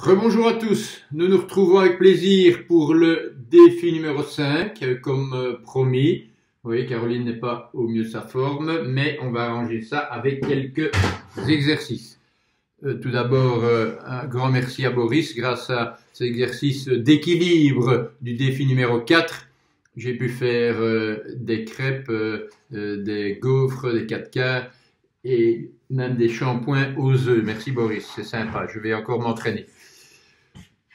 Rebonjour à tous, nous nous retrouvons avec plaisir pour le défi numéro 5, comme promis. Vous voyez, Caroline n'est pas au mieux de sa forme, mais on va arranger ça avec quelques exercices. Tout d'abord, un grand merci à Boris. Grâce à cet exercice d'équilibre du défi numéro 4, j'ai pu faire des crêpes, des gaufres, des 4K et même des shampoings aux œufs. Merci Boris, c'est sympa, je vais encore m'entraîner.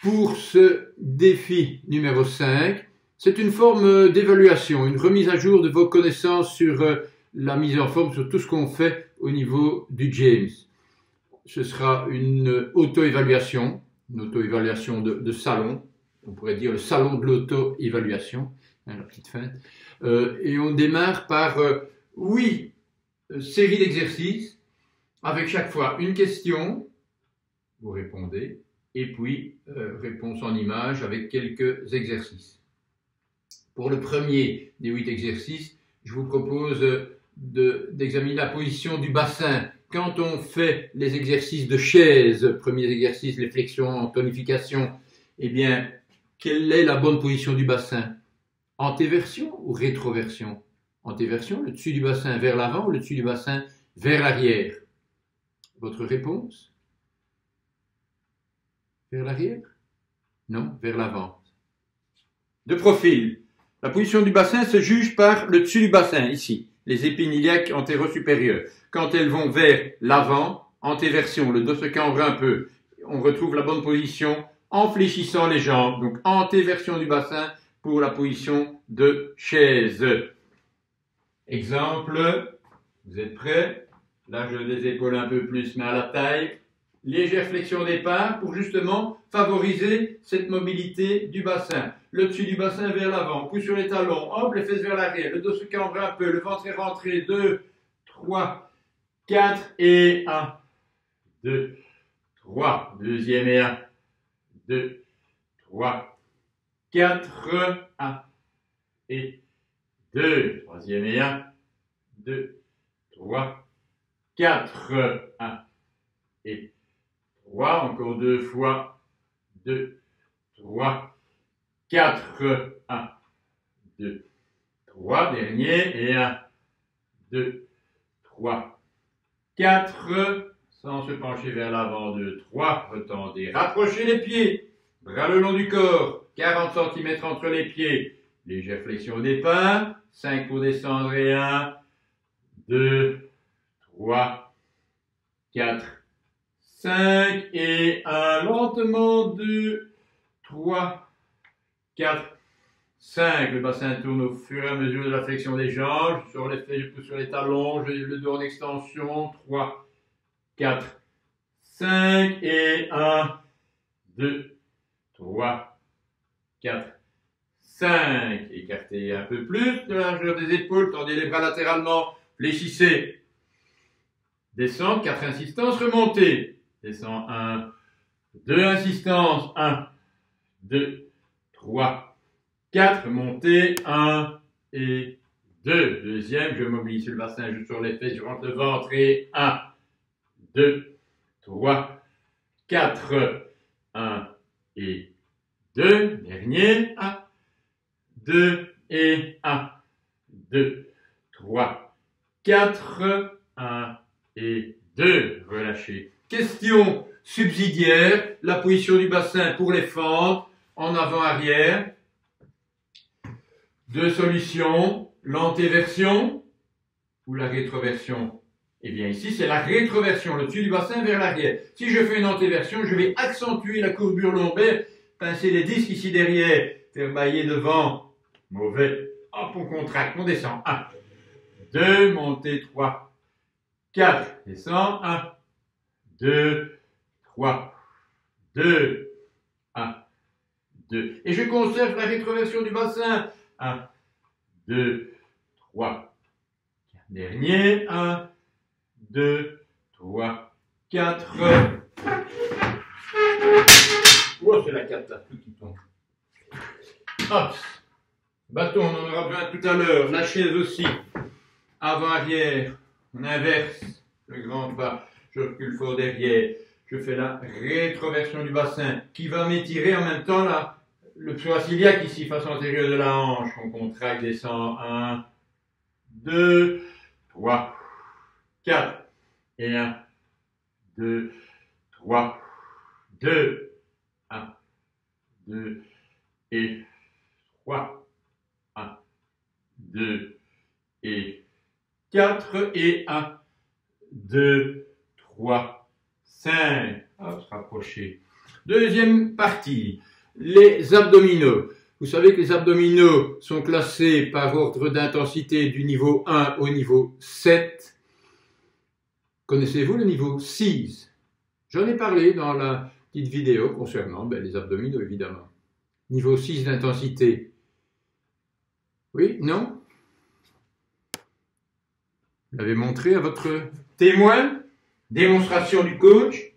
Pour ce défi numéro 5, c'est une forme d'évaluation, une remise à jour de vos connaissances sur la mise en forme, sur tout ce qu'on fait au niveau du James. Ce sera une auto-évaluation, de salon, on pourrait dire le salon de l'auto-évaluation, hein, la petite feinte. Et on démarre par 8 séries d'exercices, avec chaque fois une question, vous répondez, et puis réponse en image avec quelques exercices. Pour le premier des 8 exercices, je vous propose d'examiner la position du bassin. Quand on fait les exercices de chaise, premier exercice, les flexions, tonification, eh bien, quelle est la bonne position du bassin? Antéversion ou rétroversion? Antéversion, le dessus du bassin vers l'avant ou le dessus du bassin vers l'arrière? Votre réponse? Vers l'arrière? Non, vers l'avant. De profil. La position du bassin se juge par le dessus du bassin, ici, les épines iliaques antéro-supérieures. Quand elles vont vers l'avant, antéversion, le dos se cambre un peu. On retrouve la bonne position en fléchissant les jambes. Donc, antéversion du bassin pour la position de chaise. Exemple, vous êtes prêts? Large des épaules un peu plus, mais à la taille. Légère flexion au départ pour justement favoriser cette mobilité du bassin. Le dessus du bassin vers l'avant, pouce sur les talons, hop, les fesses vers l'arrière, le dos se cambre un peu, le ventre est rentré, 2, 3, 4 et 1, 2, 3, deuxième et 1, 2, 3, 4, 1 et 2, troisième et 1, 2, 3, 4, 1 et 3, encore 2 fois, 2, 3, 4, 1, 2, 3, dernier, et 1, 2, 3, 4, sans se pencher vers l'avant, 2, 3, retendez, rapprochez les pieds, bras le long du corps, 40 cm entre les pieds, légère flexion au départ, 5 pour descendre, et 1, 2, 3, 4, 5 et 1, lentement, 2, 3, 4, 5. Le bassin tourne au fur et à mesure de la flexion des jambes. Sur les fesses, je pousse sur les talons, je le dos en extension. 3, 4, 5 et 1, 2, 3, 4, 5. Écartez un peu plus de la largeur des épaules, tendez les bras latéralement, fléchissez. Descendre, 4 insistances, remontez. Descend 1, 2 insistances, 1, 2, 3, 4, montez, 1 et 2. Deuxième, je mobilise le bassin juste sur les fesses, je rentre le ventre et 1, 2, 3, 4, 1 et 2. Dernier, 1, 2 et 1, 2, 3, 4, 1 et 2. Relâchez. Question subsidiaire, la position du bassin pour les fentes, en avant-arrière. 2 solutions, l'antéversion ou la rétroversion. Eh bien ici c'est la rétroversion, le dessus du bassin vers l'arrière. Si je fais une antéversion, je vais accentuer la courbure lombaire, pincer les disques ici derrière, faire bailler devant, mauvais. Hop, on contracte, on descend. 1, 2, montez, 3, 4, descend, 1, 2, 3, 2, 1, 2. Et je conserve la rétroversion du bassin. 1, 2, 3, dernier. 1, 2, 3, 4. Oh, c'est la 4 là, tout qui tombe. Hop. Bâton, on en aura besoin tout à l'heure. La chaise aussi. Avant-arrière. On inverse le grand pas. Je recule fort derrière. je fais la rétroversion du bassin qui va m'étirer en même temps là, le psoas iliaque ici, face antérieure de la hanche. On contracte, descend, 1, 2, 3, 4, et 1, 2, 3, 2, 1, 2, et 3, 1, 2, et 4, et 1, 2, 3, 5. On va se rapprocher. Deuxième partie, les abdominaux. Vous savez que les abdominaux sont classés par ordre d'intensité du niveau 1 au niveau 7. Connaissez-vous le niveau 6? J'en ai parlé dans la petite vidéo concernant les abdominaux, évidemment. Niveau 6 d'intensité. Oui? Non? Vous l'avez montré à votre témoin? Démonstration du coach.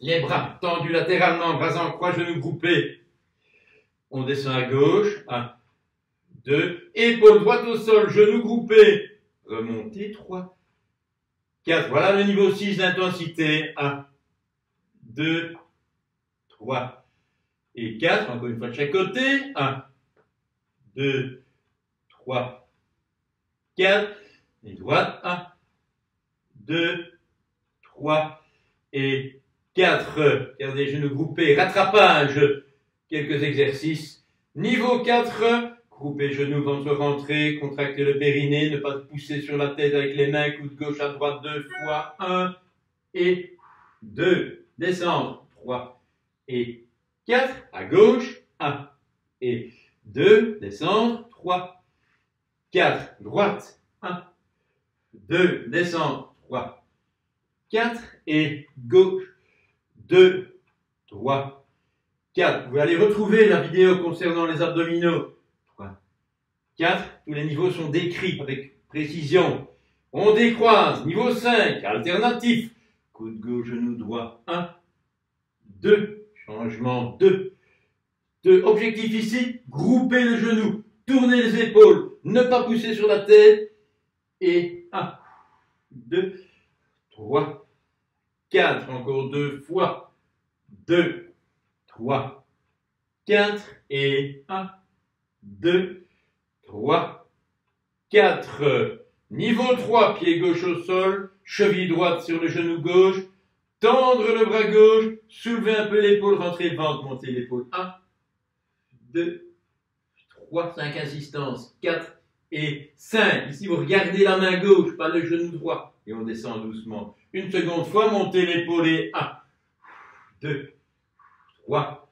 Les bras tendus latéralement, bras en croix, genoux groupés. On descend à gauche. 1, 2. Épaule droite au sol, genoux groupés. Remontez. 3, 4. Voilà le niveau 6 d'intensité. 1, 2, 3 et 4. Encore une fois de chaque côté. 1, 2, 3, 4. Et droite. 1, 2, 3 et 4. Gardez les genoux groupés. Rattrapage. Quelques exercices. Niveau 4. Groupez genoux, ventre rentré. Contractez le périnée. Ne pas pousser sur la tête avec les mains. Coude gauche à droite 2 fois. 1 et 2. Descendre. 3 et 4. À gauche. 1 et 2. Descendre. 3, 4. Droite. 1, 2. Descendre. 3, 4 et gauche. 2, 3, 4. Vous allez retrouver la vidéo concernant les abdominaux. 3, 4. Tous les niveaux sont décrits avec précision. On décroise. Niveau 5. Alternatif. Coude gauche, genou droit. 1, 2. Changement 2. 2. Objectif ici. Grouper le genou. Tourner les épaules. Ne pas pousser sur la tête. Et 1, 2, 3, 4, encore 2 fois, 2, 3, 4, et 1, 2, 3, 4. Niveau 3, pied gauche au sol, cheville droite sur le genou gauche, tendre le bras gauche, soulever un peu l'épaule, rentrer le ventre, monter l'épaule. 1, 2, 3, 5 insistances, 4 et 5. Ici, vous regardez la main gauche, pas le genou droit, et on descend doucement. Une seconde fois, montez l'épaule et 1, 2, 3,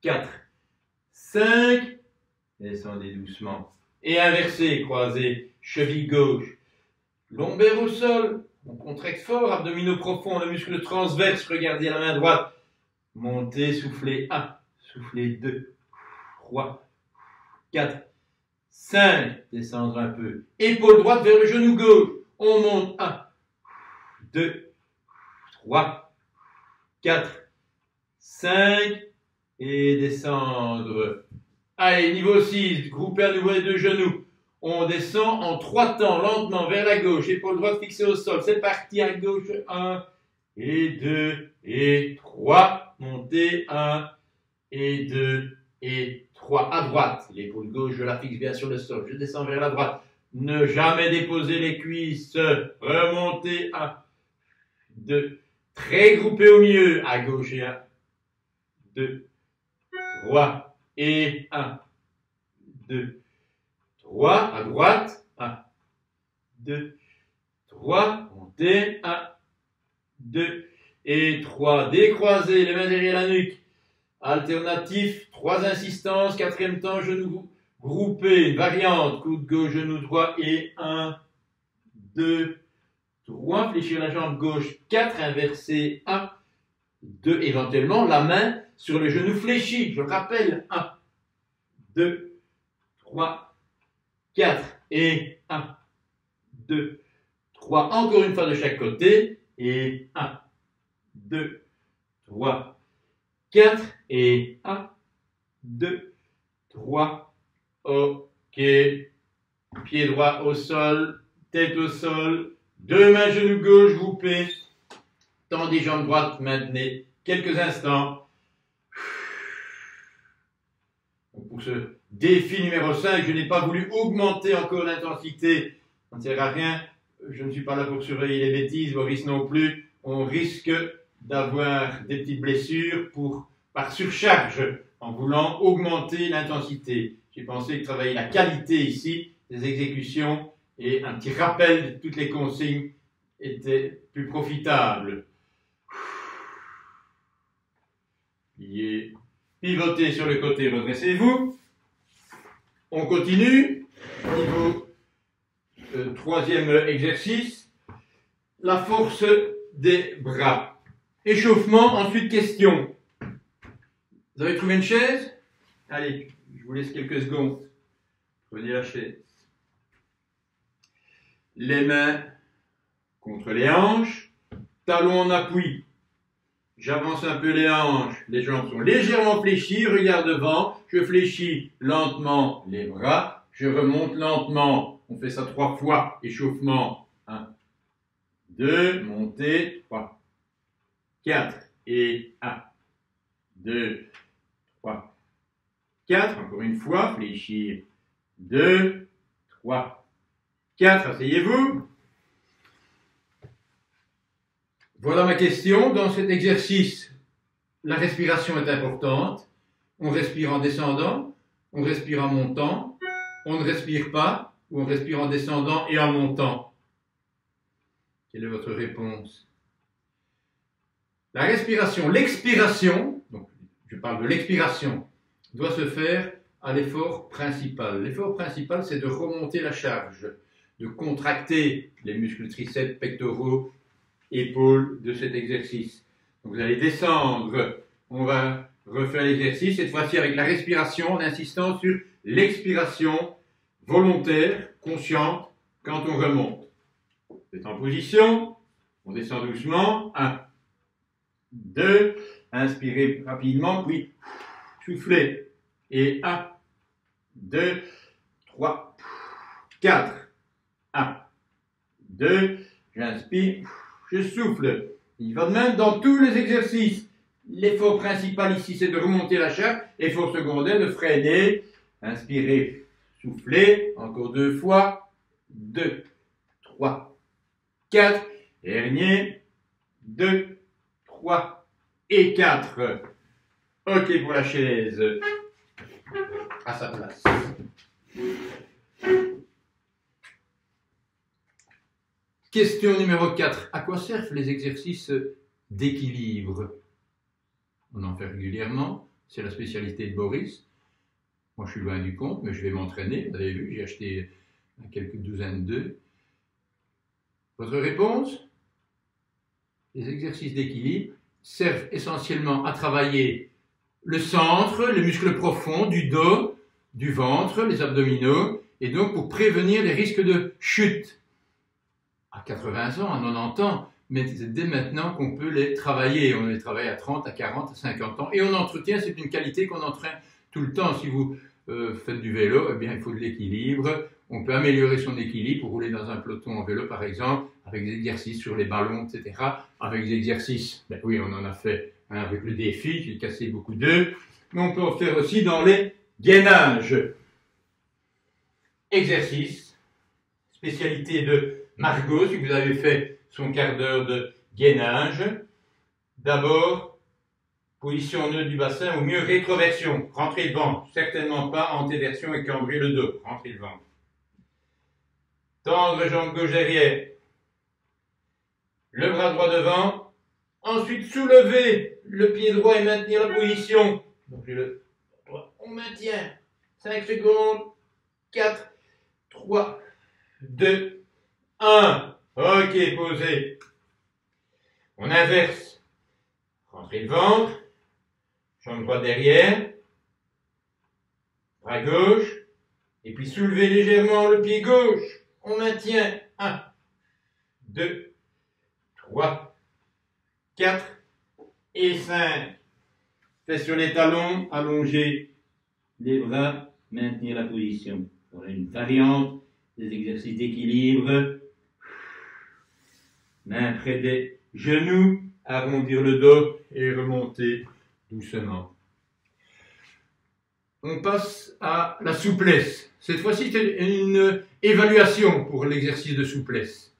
4, 5. Descendez doucement. Et inversez, croisez, cheville gauche. Lombaire au sol. On contracte fort, abdominaux profonds, le muscle transverse. Regardez la main droite. Montez, soufflez 1, soufflez 2, 3, 4, 5. Descendre un peu. Épaule droite vers le genou gauche. On monte 1, 2, 3, 4, 5 et descendre. Allez, niveau 6, groupez à nouveau les deux genoux. On descend en 3 temps, lentement vers la gauche, épaule droite fixée au sol. C'est parti, à gauche, 1 et 2 et 3. Montez, 1 et 2 et 3. À droite, l'épaule gauche, je la fixe bien sur le sol. Je descends vers la droite. Ne jamais déposer les cuisses. Remontez, 1, 2, très groupé au milieu, à gauche et 1, 2, 3 et 1, 2, 3, à droite, 1, 2, 3, montez, 1, 2 et 3, décroisez les mains derrière la nuque, alternatif, 3 insistances, 4e temps, genoux groupés, une variante, coude gauche, genou droit et 1, 2, 3, fléchir la jambe gauche, 4, inverser, 1, 2, éventuellement la main sur le genou fléchi, je rappelle, 1, 2, 3, 4, et 1, 2, 3, encore une fois de chaque côté, et 1, 2, 3, 4, et 1, 2, 3, ok, pied droit au sol, tête au sol, Deux mains, genou gauche, groupés. Tendez jambe droite, maintenez quelques instants. Pour ce défi numéro 5, je n'ai pas voulu augmenter encore l'intensité. Ça ne sert à rien. Je ne suis pas là pour surveiller les bêtises, Boris non plus. On risque d'avoir des petites blessures par surcharge en voulant augmenter l'intensité. J'ai pensé que travailler la qualité ici des exécutions et un petit rappel de toutes les consignes était plus profitable. Pivotez sur le côté, redressez-vous. On continue. Niveau troisième exercice. La force des bras. Échauffement, ensuite question. Vous avez trouvé une chaise? Allez, je vous laisse quelques secondes. Prenez la chaise. Les mains contre les hanches. Talons en appui. J'avance un peu les hanches, les jambes sont légèrement fléchies, regard devant, je fléchis lentement les bras, je remonte lentement, on fait ça 3 fois, échauffement, 1, 2, montez, 3, 4, et 1, 2, 3, 4, encore une fois, fléchir, 2, 3, 4, asseyez-vous. Voilà ma question. Dans cet exercice, la respiration est importante. On respire en descendant, on respire en montant, on ne respire pas, ou on respire en descendant et en montant. Quelle est votre réponse? La respiration, l'expiration, donc je parle de l'expiration, doit se faire à l'effort principal. L'effort principal, c'est de remonter la charge, de contracter les muscles triceps, pectoraux, épaules de cet exercice. Donc vous allez descendre, on va refaire l'exercice, cette fois-ci avec la respiration en insistant sur l'expiration volontaire, consciente, quand on remonte. Vous êtes en position, on descend doucement, 1, 2, inspirez rapidement, puis soufflez, et 1, 2, 3, 4, 1, 2, j'inspire, je souffle. Il va de même dans tous les exercices. L'effort principal ici, c'est de remonter la charge. Effort secondaire, de freiner. Inspirez, soufflez. Encore 2 fois. 2, 3, 4. Dernier. 2, 3 et 4. OK pour la chaise. À sa place. Question numéro 4. À quoi servent les exercices d'équilibre? On en fait régulièrement. C'est la spécialité de Boris. Moi, je suis loin du compte, mais je vais m'entraîner. Vous avez vu, j'ai acheté quelques douzaines d'œufs. Votre réponse? Les exercices d'équilibre servent essentiellement à travailler le centre, les muscles profonds du dos, du ventre, les abdominaux, et donc pour prévenir les risques de chute. À 80 ans, à 90 ans, mais c'est dès maintenant qu'on peut les travailler. On les travaille à 30, à 40, à 50 ans. Et on entretient, c'est une qualité qu'on entraîne tout le temps. Si vous faites du vélo, eh bien, il faut de l'équilibre. On peut améliorer son équilibre pour rouler dans un peloton en vélo, par exemple, avec des exercices sur les ballons, etc. Avec des exercices, ben oui, on en a fait avec le défi, j'ai cassé beaucoup d'œufs. Mais on peut en faire aussi dans les gainages. Exercice, spécialité de Margot, si vous avez fait son quart d'heure de gainage. D'abord, position neutre du bassin, ou mieux rétroversion, rentrez le ventre, certainement pas antéversion et cambrer le dos, rentrez le ventre. Tendre jambe gauche derrière, le bras droit devant, ensuite soulever le pied droit et maintenir la position. Donc le droit, on maintient, 5 secondes, 4, 3, 2, 1. OK, posez. On inverse. Rentrez le ventre. Jambe droite derrière. Bras gauche. Et puis soulevez légèrement le pied gauche. On maintient. 1, 2, 3, 4 et 5. Faites sur les talons. Allongez les bras. Maintenir la position. Voilà une variante des exercices d'équilibre. Main près des genoux, arrondir le dos et remonter doucement. On passe à la souplesse. Cette fois-ci, c'est une évaluation pour l'exercice de souplesse.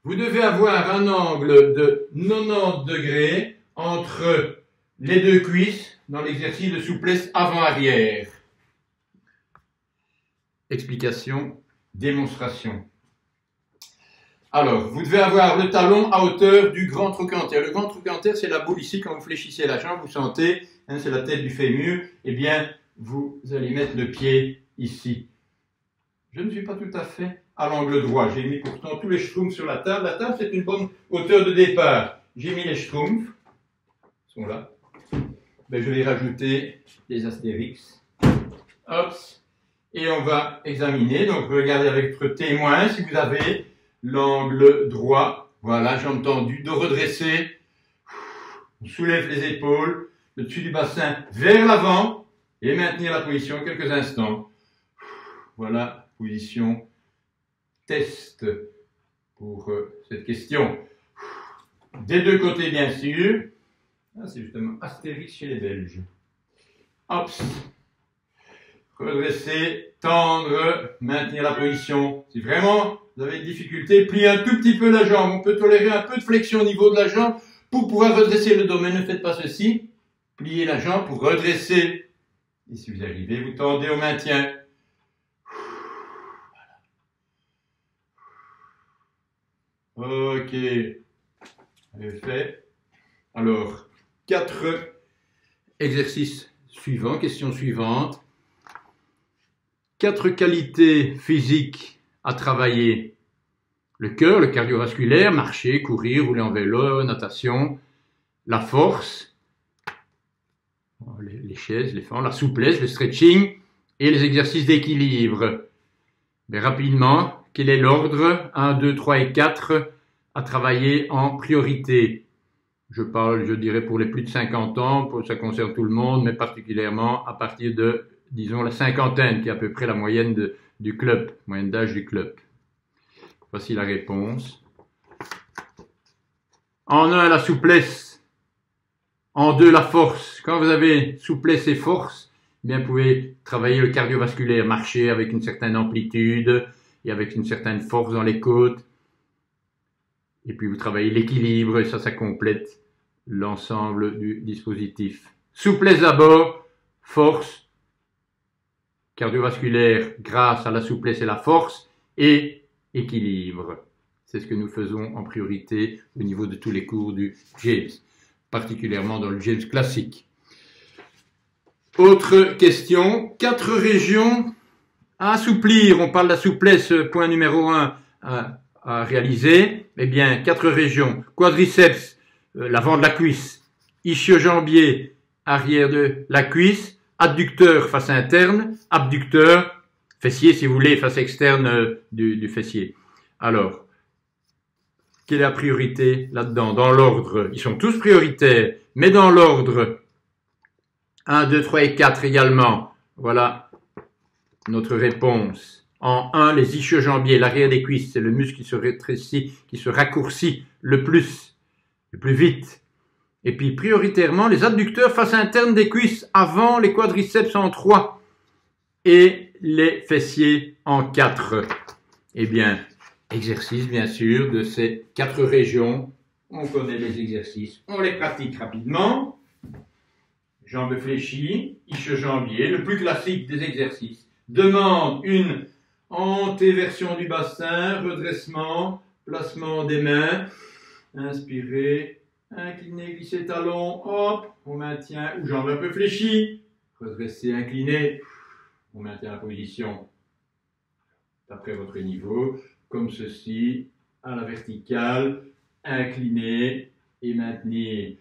Vous devez avoir un angle de 90 degrés entre les deux cuisses dans l'exercice de souplesse avant-arrière. Explication, démonstration. Alors, vous devez avoir le talon à hauteur du grand trochanter. Le grand trochanter, c'est la boule ici, quand vous fléchissez la jambe, vous sentez, hein, c'est la tête du fémur, eh bien, vous allez mettre le pied ici. Je ne suis pas tout à fait à l'angle droit. J'ai mis pourtant tous les schtroumpfs sur la table. La table, c'est une bonne hauteur de départ. J'ai mis les schtroumpfs. Ils sont là. Ben, je vais rajouter les astérix. Hop. Et on va examiner. Donc, regardez avec votre témoin si vous avez l'angle droit. Voilà, jambe tendue, dos redressé. On soulève les épaules, le dessus du bassin vers l'avant et maintenir la position quelques instants. Voilà, position test pour cette question. Des deux côtés, bien sûr. Ah, c'est justement Astérix chez les Belges. Hop. Redresser, tendre, maintenir la position. Si vraiment vous avez des difficultés, pliez un tout petit peu la jambe. On peut tolérer un peu de flexion au niveau de la jambe pour pouvoir redresser le dos. Mais ne faites pas ceci. Pliez la jambe pour redresser. Et si vous arrivez, vous tendez au maintien. Ok. Fait. Alors, 4 exercices suivants, question suivante. 4 qualités physiques à travailler. Le cœur, le cardiovasculaire, marcher, courir, rouler en vélo, natation. La force, les chaises, les fentes, la souplesse, le stretching et les exercices d'équilibre. Mais rapidement, quel est l'ordre 1, 2, 3 et 4 à travailler en priorité? Je parle, je dirais, pour les plus de 50 ans, ça concerne tout le monde, mais particulièrement à partir de, disons, la cinquantaine, qui est à peu près la moyenne du club, moyenne d'âge du club. Voici la réponse. En 1, la souplesse. En 2, la force. Quand vous avez souplesse et force, eh bien, vous pouvez travailler le cardiovasculaire, marcher avec une certaine amplitude et avec une certaine force dans les côtes. Et puis vous travaillez l'équilibre et ça complète l'ensemble du dispositif. Souplesse d'abord, force, cardiovasculaire grâce à la souplesse et la force, et équilibre. C'est ce que nous faisons en priorité au niveau de tous les cours du James, particulièrement dans le James classique. Autre question, 4 régions à assouplir. On parle de la souplesse, point numéro 1 à réaliser. Eh bien, 4 régions. Quadriceps, l'avant de la cuisse. Ischio-jambier, arrière de la cuisse. Adducteur, face interne. Abducteur, fessier, si vous voulez, face externe du fessier. Alors, quelle est la priorité là-dedans? Dans l'ordre, ils sont tous prioritaires, mais dans l'ordre 1, 2, 3 et 4 également. Voilà notre réponse. En 1, les ischio-jambiers, l'arrière des cuisses, c'est le muscle qui se rétrécit, qui se raccourcit le plus vite. Et puis prioritairement, les adducteurs face interne des cuisses avant, les quadriceps en 3 et les fessiers en 4. Eh bien, exercice bien sûr de ces 4 régions. On connaît les exercices, on les pratique rapidement. Jambes fléchies, ischio-jambier, le plus classique des exercices. Demande une antéversion du bassin, redressement, placement des mains, inspirez, inclinez, glissez talon, hop, on maintient, ou jambes un peu fléchies, redressez, inclinez, on maintient la position d'après votre niveau, comme ceci, à la verticale, inclinez et maintenez.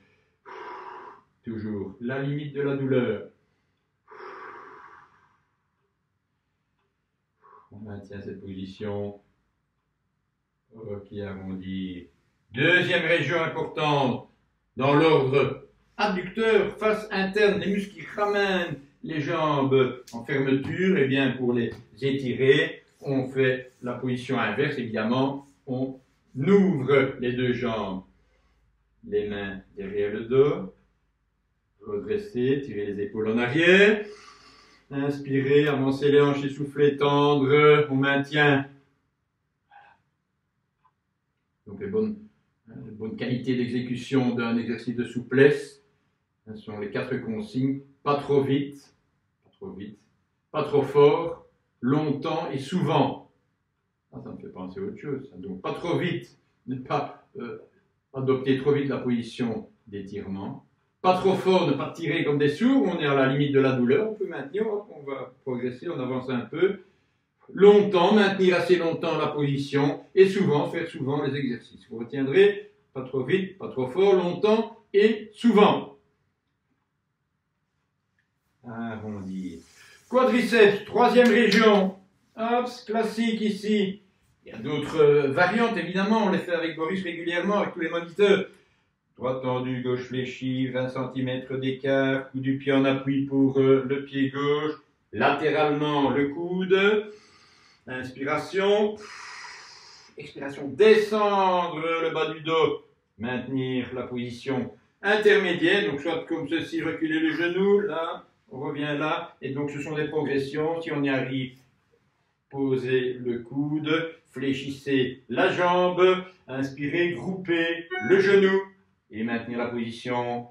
Toujours la limite de la douleur. On maintient cette position. Ok, arrondi. Deuxième région importante, dans l'ordre adducteur, face interne, les muscles qui ramènent les jambes en fermeture, et bien pour les étirer, on fait la position inverse, évidemment, on ouvre les deux jambes, les mains derrière le dos, redresser, tirer les épaules en arrière, inspirer, avancer les hanches, essouffler, tendre, on maintient. Donc les bonnes qualités d'exécution d'un exercice de souplesse, ce sont les 4 consignes, pas trop vite, pas trop fort, longtemps et souvent. Ça me fait penser à autre chose. Donc pas trop vite, ne pas adopter trop vite la position d'étirement. Pas trop fort, ne pas tirer comme des sourds, on est à la limite de la douleur, on peut maintenir, on va progresser, on avance un peu. Longtemps, maintenir assez longtemps la position et faire souvent les exercices. Vous retiendrez, pas trop vite, pas trop fort, longtemps et souvent. Arrondir. Quadriceps, 3e région. Hop, classique ici. Il y a d'autres variantes, évidemment, on les fait avec Boris régulièrement, avec tous les moniteurs. Droite tendue, gauche fléchie, 20 cm d'écart, coup du pied en appui pour le pied gauche, latéralement le coude. Inspiration, expiration, descendre le bas du dos, maintenir la position intermédiaire, donc soit comme ceci, reculer le genou, là, on revient là, et donc ce sont des progressions, si on y arrive, posez le coude, fléchissez la jambe, inspirez, groupez le genou, et maintenir la position.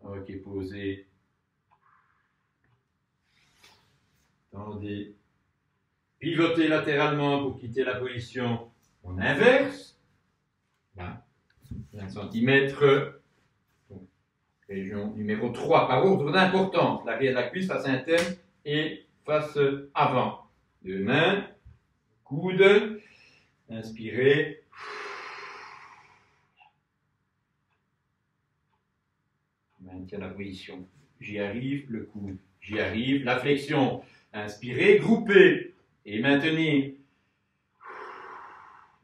Ok, posez. Tendez. Pivotez latéralement pour quitter la position. On inverse. Là. 20 cm. Donc, région numéro 3 par ordre d'importance. L'arrière de la cuisse, face interne et face avant. Deux mains. Coude. Inspirez. Maintien la position. J'y arrive. Le coude. J'y arrive. La flexion. Inspirez, groupez et maintenir.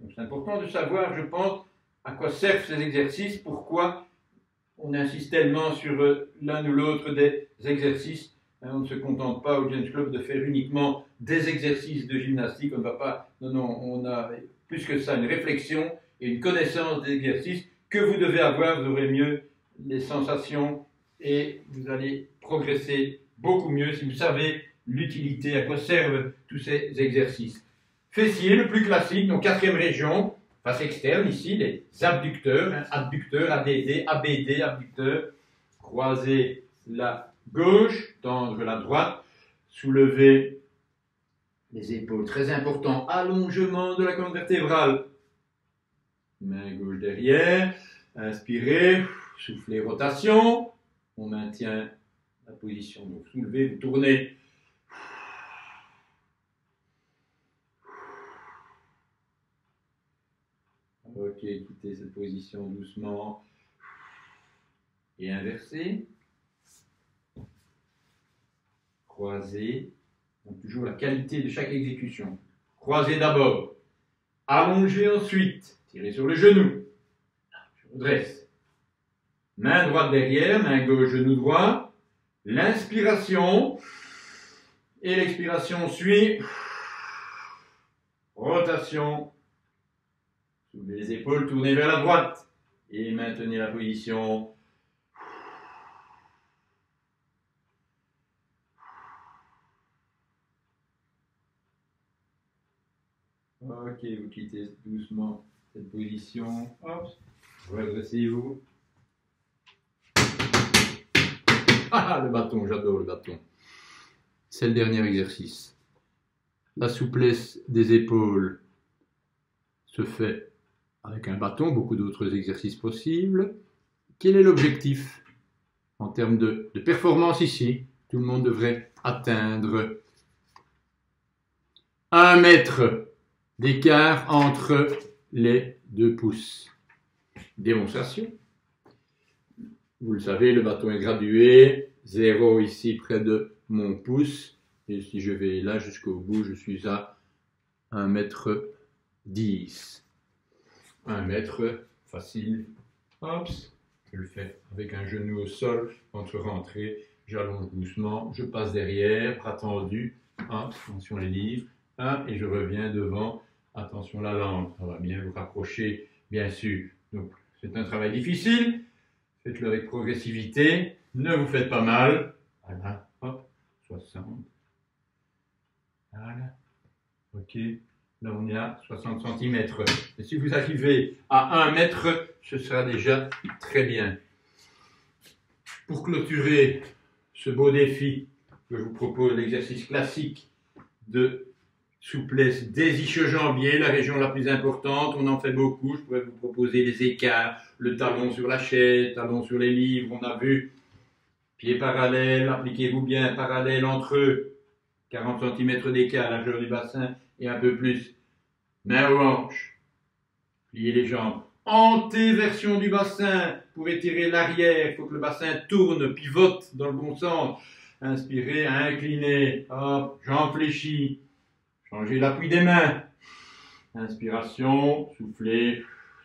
C'est important de savoir, je pense, à quoi servent ces exercices, pourquoi on insiste tellement sur l'un ou l'autre des exercices. On ne se contente pas au James Club de faire uniquement des exercices de gymnastique, on ne va pas, non, on a plus que ça, une réflexion et une connaissance des exercices que vous devez avoir, vous aurez mieux les sensations et vous allez progresser beaucoup mieux si vous savez l'utilité, à quoi servent tous ces exercices. Fessier, le plus classique, donc 4e région, face externe, ici, les abducteurs, adducteurs, ADD, ABD, abducteurs, croiser la gauche, tendre la droite, soulever les épaules, très important, allongement de la colonne vertébrale, main gauche derrière, inspirez, soufflez, rotation, on maintient la position, donc soulevez, vous tournez. Ok, quittez cette position doucement et inversez. Croisez. Donc toujours la qualité de chaque exécution. Croisez d'abord. Allongez ensuite. Tirez sur le genou. Je redresse. Main droite derrière, main gauche, genou droit. L'inspiration. Et l'expiration suit. Rotation. Soulevez les épaules, tournez vers la droite et maintenez la position. Ok, vous quittez doucement cette position. Hop, redressez-vous. Ah, le bâton, j'adore le bâton. C'est le dernier exercice. La souplesse des épaules se fait avec un bâton, beaucoup d'autres exercices possibles. Quel est l'objectif en termes de performance ici? Tout le monde devrait atteindre 1 mètre d'écart entre les 2 pouces. Démonstration. Vous le savez, le bâton est gradué. 0 ici près de mon pouce. Et si je vais là jusqu'au bout, je suis à 1,10 m. 1 mètre, facile. Hop, je le fais avec un genou au sol. Entre rentrée, j'allonge doucement. Je passe derrière, bras tendu. Hop, attention les livres. Ah, et je reviens devant. Attention la langue, ça va bien vous rapprocher, bien sûr. Donc, c'est un travail difficile. Faites-le avec progressivité. Ne vous faites pas mal. Voilà, hop, 60. Voilà, ok. Là, on est à 60 cm. Et si vous arrivez à 1 mètre, ce sera déjà très bien. Pour clôturer ce beau défi, je vous propose l'exercice classique de souplesse des ischio-jambiers, la région la plus importante. On en fait beaucoup. Je pourrais vous proposer les écarts, le talon sur la chaise, talon sur les livres. On a vu pieds parallèles, appliquez-vous bien, parallèles entre eux. 40 cm d'écart, largeur du bassin et un peu plus. Main aux hanches. Pliez les jambes. Antéversion du bassin. Vous pouvez tirer l'arrière. Il faut que le bassin tourne, pivote dans le bon sens. Inspirez, inclinez. Hop, jambes fléchies. Changez l'appui des mains. Inspiration, soufflez,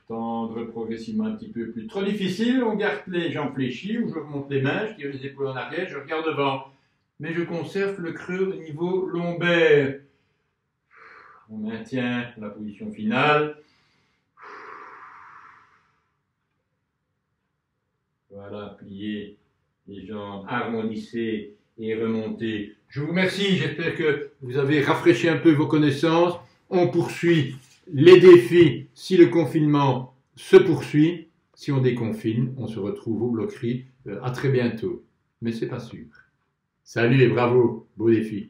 tendre progressivement un petit peu plus. Trop difficile, on garde les jambes fléchies, ou je remonte les mains, je tire les épaules en arrière, je regarde devant. Mais je conserve le creux au niveau lombaire. On maintient la position finale. Voilà, pliez les jambes, arrondissez et remontez. Je vous remercie, j'espère que vous avez rafraîchi un peu vos connaissances. On poursuit les défis si le confinement se poursuit. Si on déconfine, on se retrouve au bloquerie. À très bientôt. Mais c'est pas sûr. Salut et bravo, beau défi.